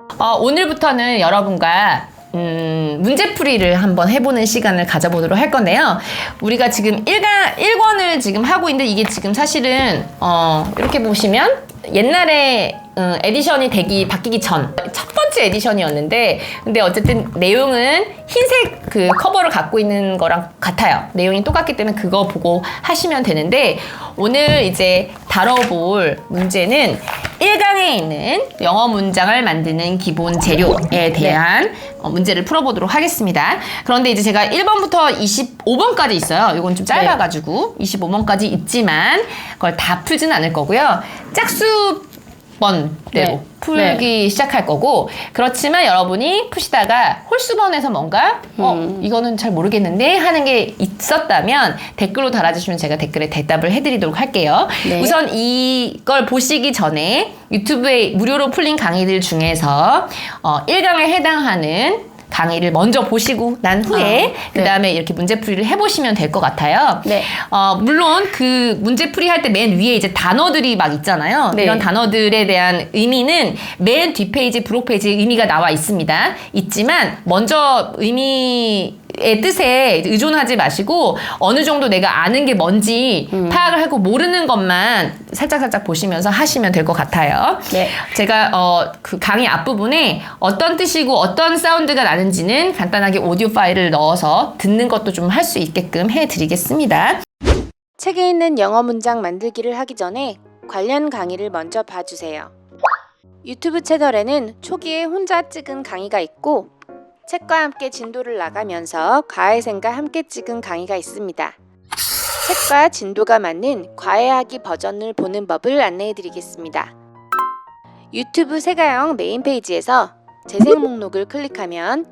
오늘부터는 여러분과 문제풀이를 한번 해보는 시간을 가져보도록 할 건데요. 우리가 지금 1권을 지금 하고 있는데 이게 지금 사실은 이렇게 보시면 옛날에 에디션이 바뀌기 전 첫 번째 에디션이었는데, 근데 어쨌든 내용은 흰색 그 커버를 갖고 있는 거랑 같아요. 내용이 똑같기 때문에 그거 보고 하시면 되는데, 오늘 이제 다뤄볼 문제는 1강에 있는 영어 문장을 만드는 기본 재료에 대한 문제를 풀어보도록 하겠습니다. 그런데 이제 제가 1번부터 25번까지 있어요. 이건 좀 짧아가지고 25번까지 있지만 그걸 다 풀지는 않을 거고요. 짝수 번대로 풀기 시작할 거고, 그렇지만 여러분이 푸시다가 홀수번에서 뭔가 이거는 잘 모르겠는데 하는 게 있었다면 댓글로 달아주시면 제가 댓글에 대답을 해드리도록 할게요. 우선 이걸 보시기 전에 유튜브에 무료로 풀린 강의들 중에서 1강에 해당하는 강의를 먼저 보시고 난 후에 그 다음에 이렇게 문제풀이를 해보시면 될 것 같아요. 물론 그 문제풀이 할 때 맨 위에 이제 단어들이 막 있잖아요. 이런 단어들에 대한 의미는 맨 뒷페이지, 브록 페이지에 의미가 나와 있습니다. 있지만 먼저 의미의 뜻에 의존하지 마시고 어느 정도 내가 아는 게 뭔지 파악을 하고 모르는 것만 살짝살짝 보시면서 하시면 될 것 같아요. 제가 그 강의 앞부분에 어떤 뜻이고 어떤 사운드가 나는지는 간단하게 오디오 파일을 넣어서 듣는 것도 좀 할 수 있게끔 해드리겠습니다. 책에 있는 영어 문장 만들기를 하기 전에 관련 강의를 먼저 봐주세요. 유튜브 채널에는 초기에 혼자 찍은 강의가 있고, 책과 함께 진도를 나가면서 과외생과 함께 찍은 강의가 있습니다. 책과 진도가 맞는 과외하기 버전을 보는 법을 안내해드리겠습니다. 유튜브 세가영 메인 페이지에서 재생 목록을 클릭하면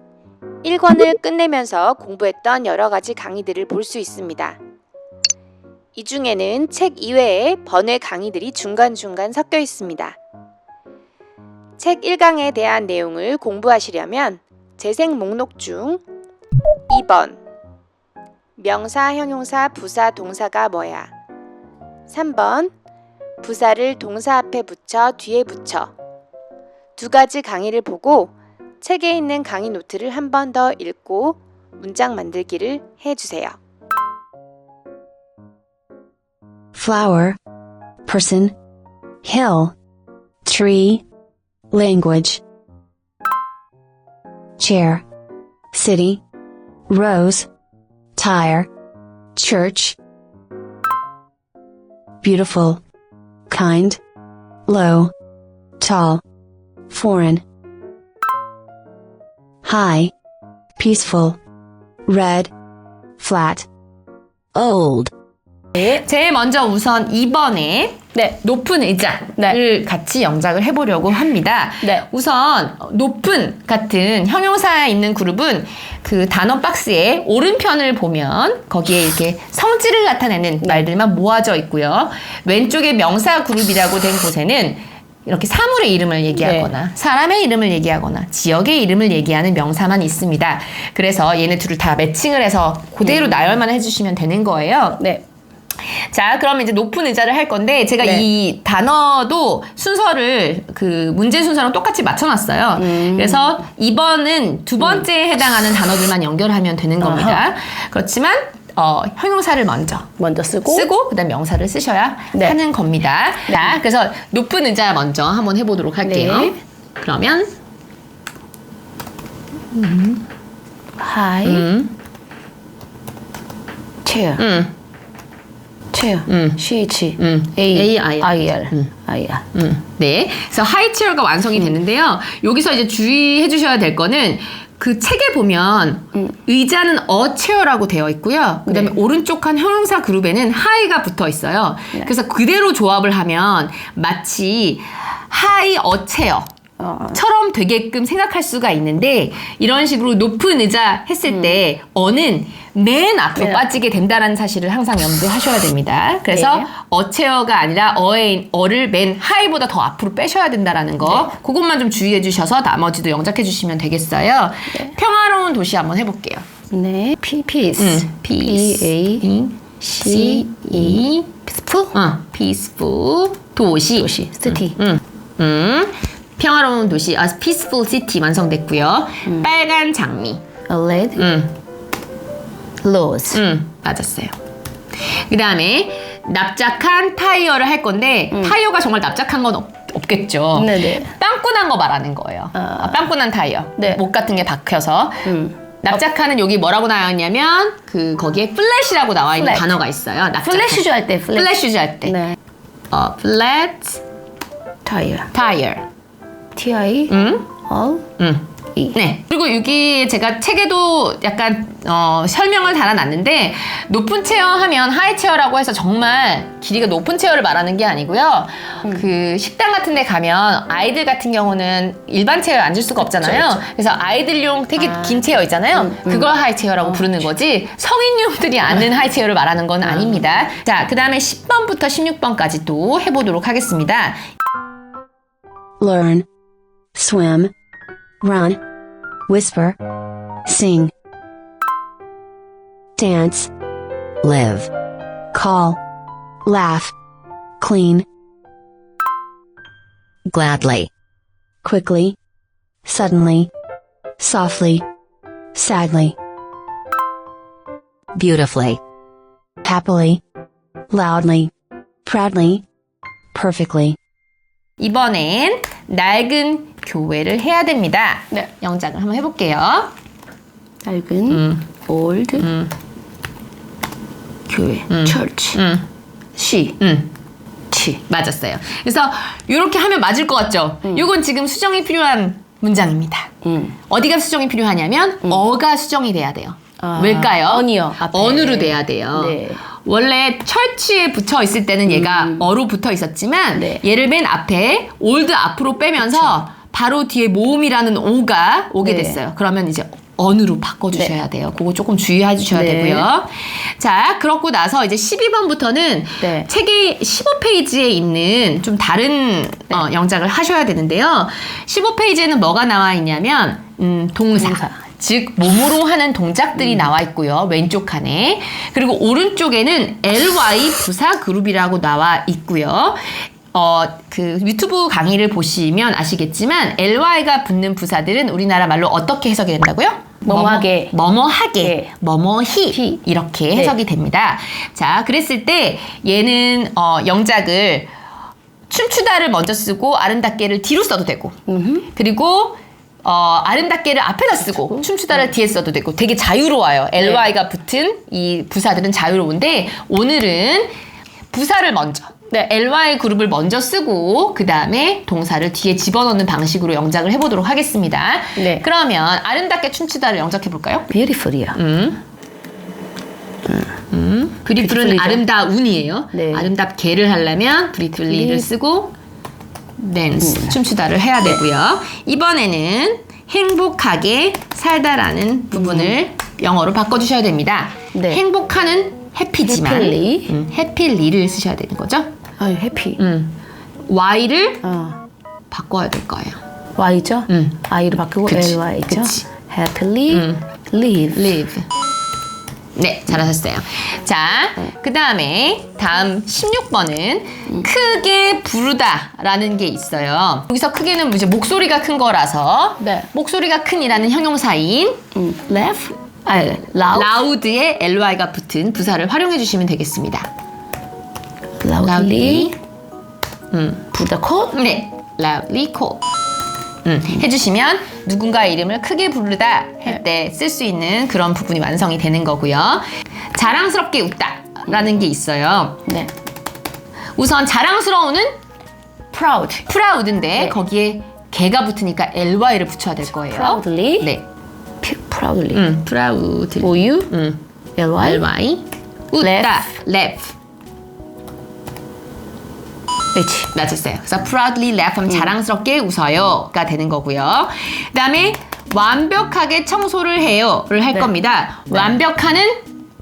1권을 끝내면서 공부했던 여러가지 강의들을 볼 수 있습니다. 이 중에는 책 이외에 번외 강의들이 중간중간 섞여 있습니다. 책 1강에 대한 내용을 공부하시려면 재생 목록 중 2번 명사, 형용사, 부사, 동사가 뭐야? 3번 부사를 동사 앞에 붙여 뒤에 붙여, 두 가지 강의를 보고 책에 있는 강의 노트를 한 번 더 읽고 문장 만들기를 해주세요. flower, person, hill, tree, language, chair, city, rose, tire, church, beautiful, kind, low, tall, foreign, high, peaceful, red, flat, old. 제일 먼저 우선 2번에 높은 의자를 같이 영작을 해보려고 합니다. 우선 높은 같은 형용사에 있는 그룹은 그 단어 박스의 오른편을 보면 거기에 이렇게 성질을 나타내는 말들만 모아져 있고요. 왼쪽에 명사 그룹이라고 된 곳에는 이렇게 사물의 이름을 얘기하거나 사람의 이름을 얘기하거나 지역의 이름을 얘기하는 명사만 있습니다. 그래서 얘네 둘을 다 매칭을 해서 그대로 나열만 해주시면 되는 거예요. 자, 그럼 이제 높은 의자를 할 건데, 제가 이 단어도 순서를 그 문제 순서랑 똑같이 맞춰놨어요. 그래서 2번은 두 번째에 해당하는 단어들만 연결하면 되는 겁니다. 그렇지만 형용사를 먼저 쓰고 그다음 명사를 쓰셔야 하는 겁니다. 자, 그래서 높은 의자 먼저 한번 해보도록 할게요. 그러면 High chair, chair, CH, AIR. 네, 그래서 하이 체어가 완성이 됐는데요. 여기서 이제 주의해 주셔야 될 거는 그 책에 보면 의자는 a chair라고 되어 있고요. 그 다음에 오른쪽 한 형용사 그룹에는 high가 붙어 있어요. 그래서 그대로 조합을 하면 마치 high a chair 처럼 되게끔 생각할 수가 있는데, 이런 식으로 높은 의자 했을 때 어는 맨 앞으로 빠지게 된다는 사실을 항상 염두하셔야 됩니다. 그래서 어체어가 아니라 어를 맨 하이보다 더 앞으로 빼셔야 된다는 거, 그것만 좀 주의해 주셔서 나머지도 영작해 주시면 되겠어요. 평화로운 도시 한번 해볼게요. Peace, P-A-C-E, peaceful, peaceful 도시, city. 평화로운 도시, a peaceful city 완성됐고요. 빨간 장미. A red rose. 맞았어요. 그 다음에 납작한 타이어를 할 건데 타이어가 정말 납작한 건 없겠죠. 네네. 빵꾸난 거 말하는 거예요. 빵꾸난 타이어. 네. 목 같은 게 박혀서. 납작한은 여기 뭐라고 나와 있냐면 거기에 플랫이라고 나와 있는 플랫. 단어가 있어요. 납작한. 플랫 할 때 플랫. 플랫 슈즈 할 때. 네. 플랫 타이어. 타이어. T-I O E. 네. 그리고 여기 제가 책에도 약간 설명을 달아놨는데 높은 체어 하면 하이 체어라고 해서 정말 길이가 높은 체어를 말하는 게 아니고요. 그 식당 같은 데 가면 아이들 같은 경우는 일반 체어에 앉을 수가 없잖아요. 그쵸. 그래서 아이들용 되게 긴 체어 있잖아요. 그걸 하이 체어라고 부르는 거지 성인용들이 앉는 하이 체어를 말하는 건 아닙니다. 자, 그 다음에 10번부터 16번까지 또 해보도록 하겠습니다. learn, swim, run, whisper, sing, dance, live, call, laugh, clean, gladly, quickly, suddenly, softly, sadly, beautifully, happily, loudly, proudly, perfectly. 이번엔 낡은 교회를 해야 됩니다. 네. 영작을 한번 해볼게요. 낡은 old 교회. church. 시. 치. 맞았어요. 그래서 이렇게 하면 맞을 것 같죠? 이건 지금 수정이 필요한 문장입니다. 어디가 수정이 필요하냐면 어가 수정이 돼야 돼요. 아, 왜일까요? 언이요, 앞에. 언으로 돼야 돼요. 네. 원래 철치에 붙어 있을 때는 얘가 어로 붙어 있었지만 네. 얘를 맨 앞에 올드 앞으로 빼면서 바로 뒤에 모음이라는 오가 오게 네. 됐어요. 그러면 이제 언으로 바꿔주셔야 돼요. 그거 조금 주의해 주셔야 네. 되고요. 자, 그렇고 나서 이제 12번부터는 네. 책의 15페이지에 있는 좀 다른 영작을 하셔야 되는데요. 15페이지에는 뭐가 나와 있냐면 동사. 즉 몸으로 하는 동작들이 나와 있고요. 왼쪽 칸에. 그리고 오른쪽에는 LY 부사 그룹이라고 나와 있고요. 그 유튜브 강의를 보시면 아시겠지만 LY가 붙는 부사들은 우리나라 말로 어떻게 해석이 된다고요? 뭐뭐하게. 뭐뭐하게, 네. 뭐뭐히 이렇게 해석이 됩니다. 자, 그랬을 때 얘는 영작을 춤추다를 먼저 쓰고 아름답게를 뒤로 써도 되고 그리고 아름답게를 앞에다 쓰고 춤추다를 뒤에 써도 되고 되게 자유로워요. LY가 붙은 이 부사들은 자유로운데 오늘은 부사를 먼저 LY 그룹을 먼저 쓰고 그 다음에 동사를 뒤에 집어넣는 방식으로 영작을 해보도록 하겠습니다. 네. 그러면 아름답게 춤추다를 영작해볼까요? beautiful이요. 뷰티풀은 뷰티풀이죠. 아름다운이에요. 네. 아름답게를 하려면 뷰티풀리를 쓰고 댄스, 춤추다를 해야 되고요. 이번에는 행복하게 살다라는 부분을 영어로 바꿔주셔야 됩니다. 네. 행복하는 해피지만 happily. 해피리를 쓰셔야 되는 거죠. 아, happy. Y를 바꿔야 될 거예요. Y죠? I로 바꾸고 그치. LY죠? 그치. happily live. live. 네, 잘하셨어요. 자, 그 다음에 다음 16번은 크게 부르다라는 게 있어요. 여기서 크게는 이제 목소리가 큰 거라서 네. 목소리가 큰이라는 형용사인 laugh. 아, loud. loud에 ly가 붙은 부사를 활용해 주시면 되겠습니다. loudly. 부르다 call. 네, loudly call. 해주시면 누군가의 이름을 크게 부르다 할 때 쓸 수 있는 그런 부분이 완성이 되는 거고요. 자랑스럽게 웃다라는 게 있어요. 네. 우선 자랑스러운은 proud. proud인데 네. 거기에 개가 붙으니까 ly를 붙여야 될 거예요. proudly. 네, proudly. proud. OU. LY. ly. 웃다. laugh. 그렇지. 맞았어요. 그래서 proudly laugh 하면 자랑스럽게 웃어요가 되는 거고요. 그 다음에 완벽하게 청소를 해요를 할 겁니다. 완벽하는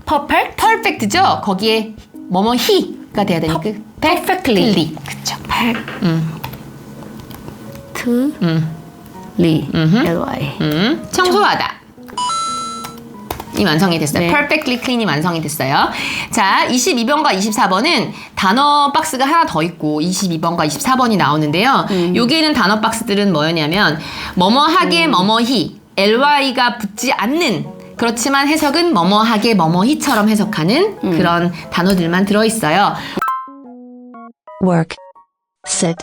perfect죠. 거기에 뭐뭐히가 돼야 되니까 perfectly. 그쵸. to 리. LY. 청소하다. 이 완성이 됐어요. 네. perfectly clean이 완성이 됐어요. 자, 22번과 24번은 단어 박스가 하나 더 있고 22번과 24번이 나오는데요. 여기에 있는 단어 박스들은 뭐였냐면 뭐뭐하게 뭐뭐히 ly가 붙지 않는 그렇지만 해석은 뭐뭐하게 뭐뭐히처럼 해석하는 그런 단어들만 들어있어요. work, sit,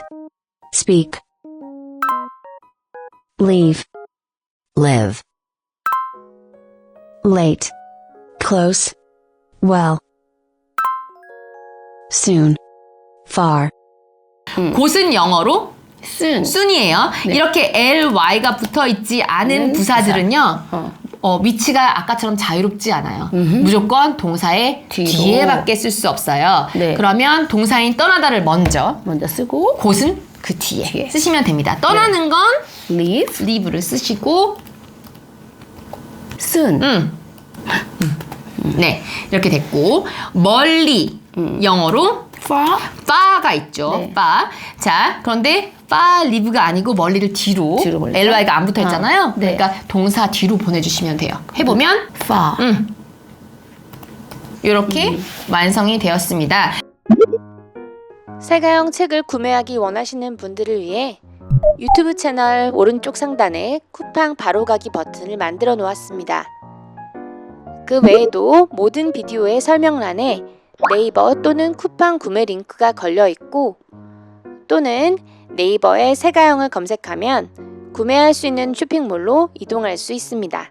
speak, leave, live, late, close, well, soon, far, 곳은 영어로 soon. soon이에요. 네. 이렇게 ly가 붙어있지 않은 부사들은요. 위치가 아까처럼 자유롭지 않아요. 무조건 동사의 뒤로. 뒤에밖에 쓸 수 없어요. 네. 그러면 동사인 떠나다를 먼저, 먼저 쓰고 곳은 그 뒤에, 뒤에. 쓰시면 됩니다. 떠나는 건 leave leave를 쓰시고, soon. 네, 이렇게 됐고, 멀리, 영어로 far. far가 있죠. 네. far. 자, 그런데 far live가 아니고 멀리를 뒤로 보내죠? ly가 안 붙어 있잖아요. 네. 그러니까 동사 뒤로 보내주시면 돼요. 해보면 far. 이렇게 완성이 되었습니다. 세가형 책을 구매하기 원하시는 분들을 위해 유튜브 채널 오른쪽 상단에 쿠팡 바로가기 버튼을 만들어 놓았습니다. 그 외에도 모든 비디오의 설명란에 네이버 또는 쿠팡 구매 링크가 걸려 있고 또는 네이버에 세가형을 검색하면 구매할 수 있는 쇼핑몰로 이동할 수 있습니다.